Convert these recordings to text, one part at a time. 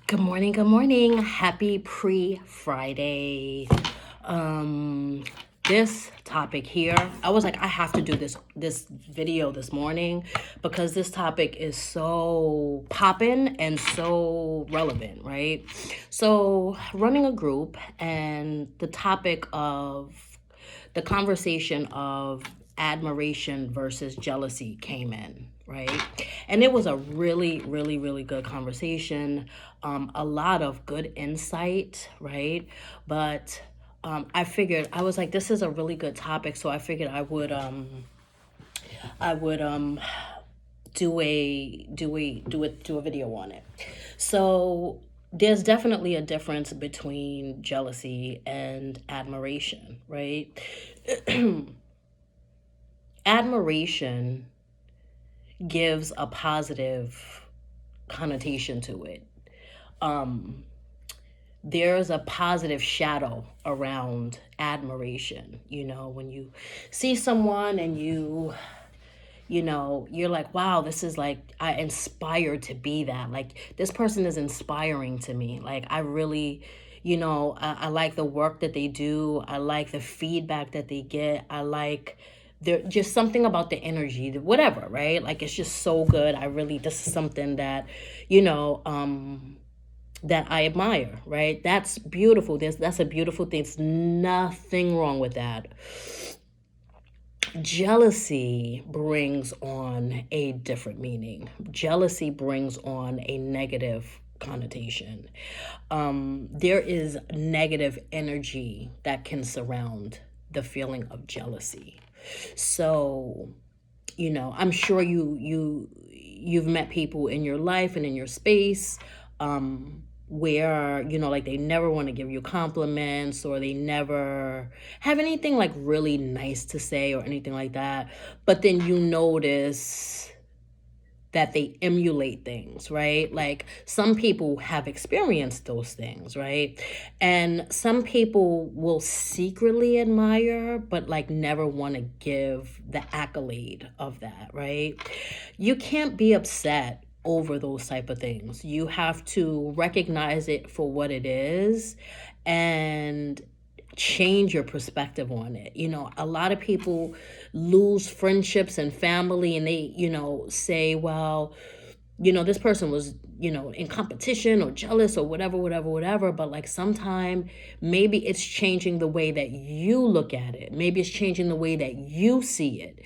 Good morning, good morning. Happy pre-Friday. Um this topic here, I was like I have to do this video this morning because this topic is so poppin' and so relevant, right? So, running a group and the conversation of admiration versus jealousy came in, right? And it was a really, really, really good conversation. A lot of good insight, right? But I figured I was like, this is a really good topic, so I figured I would do a video on it. So there's definitely a difference between jealousy and admiration, right? Admiration gives a positive connotation to it. Um, there's a positive shadow around admiration. When you see someone and you're like, wow, this is like, I inspired to be that. Like, this person is inspiring to me. Like, I really, I like the work that they do. I like the feedback that they get. I like, there just something about the energy, whatever, right? Like, it's just so good. This is something that, you know, um, that I admire, right? That's beautiful. That's a beautiful thing. There's nothing wrong with that. Jealousy brings on a different meaning. Jealousy brings on a negative connotation. There is negative energy that can surround the feeling of jealousy. So, I'm sure you've met people in your life and in your space, where like they never want to give you compliments, or they never have anything like really nice to say or anything like that, but then you notice that they emulate things, right? Like, some people have experienced those things, right? And some people will secretly admire, but like never want to give the accolade of that, right? You can't be upset over those type of things. You have to recognize it for what it is and change your perspective on it. A lot of people lose friendships and family, and they, say, well, this person was, in competition or jealous or whatever, whatever, whatever. But like, sometime maybe it's changing the way that you look at it. Maybe it's changing the way that you see it.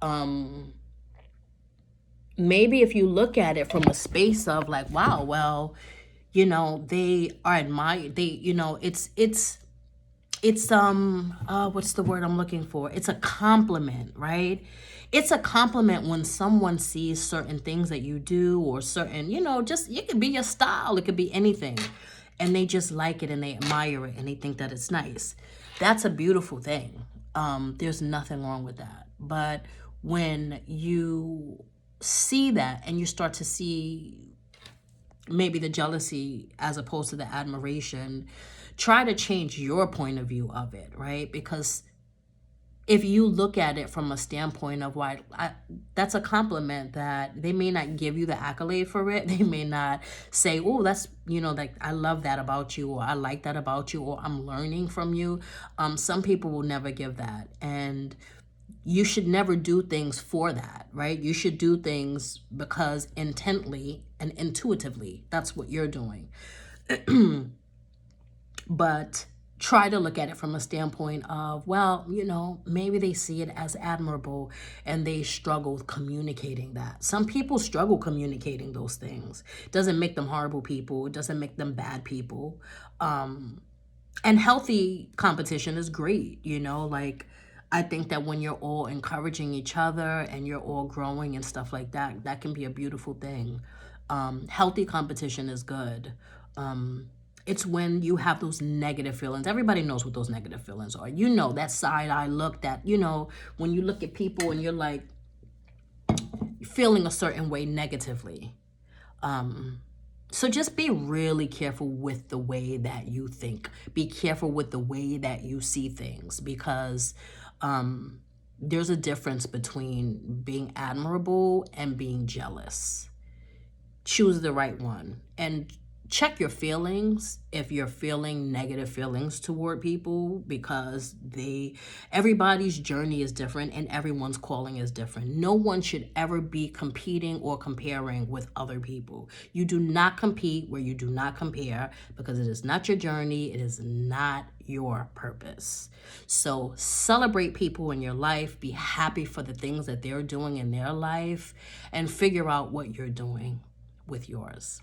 Um, Maybe if you look at it from a space of like, wow, well, they are admired. It's what's the word I'm looking for? It's a compliment, right? It's a compliment when someone sees certain things that you do, or certain, just, it could be your style, it could be anything, and they just like it and they admire it and they think that it's nice. That's a beautiful thing. There's nothing wrong with that. But when you see that and you start to see maybe the jealousy as opposed to the admiration, try to change your point of view of it, right? Because if you look at it from a standpoint of why, that's a compliment, that they may not give you the accolade for it. They may not say, oh, that's, like, I love that about you, or I like that about you, or I'm learning from you. Some people will never give that. And you should never do things for that, right? You should do things because intently and intuitively, that's what you're doing. But try to look at it from a standpoint of, well, maybe they see it as admirable and they struggle with communicating that. Some people struggle communicating those things. It doesn't make them horrible people. It doesn't make them bad people. And healthy competition is great, like, I think that when you're all encouraging each other and you're all growing and stuff like that, that can be a beautiful thing. Healthy competition is good. It's when you have those negative feelings. Everybody knows what those negative feelings are. That side eye look, that, when you look at people and you're like feeling a certain way negatively. So just be really careful with the way that you think. Be careful with the way that you see things, because there's a difference between being admirable and being jealous. Choose the right one, and check your feelings if you're feeling negative feelings toward people, because everybody's journey is different and everyone's calling is different. No one should ever be competing or comparing with other people. You do not compete where you do not compare, because it is not your journey, it is not your purpose. So celebrate people in your life, be happy for the things that they're doing in their life, and figure out what you're doing with yours.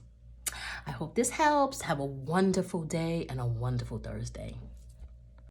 I hope this helps. Have a wonderful day and a wonderful Thursday.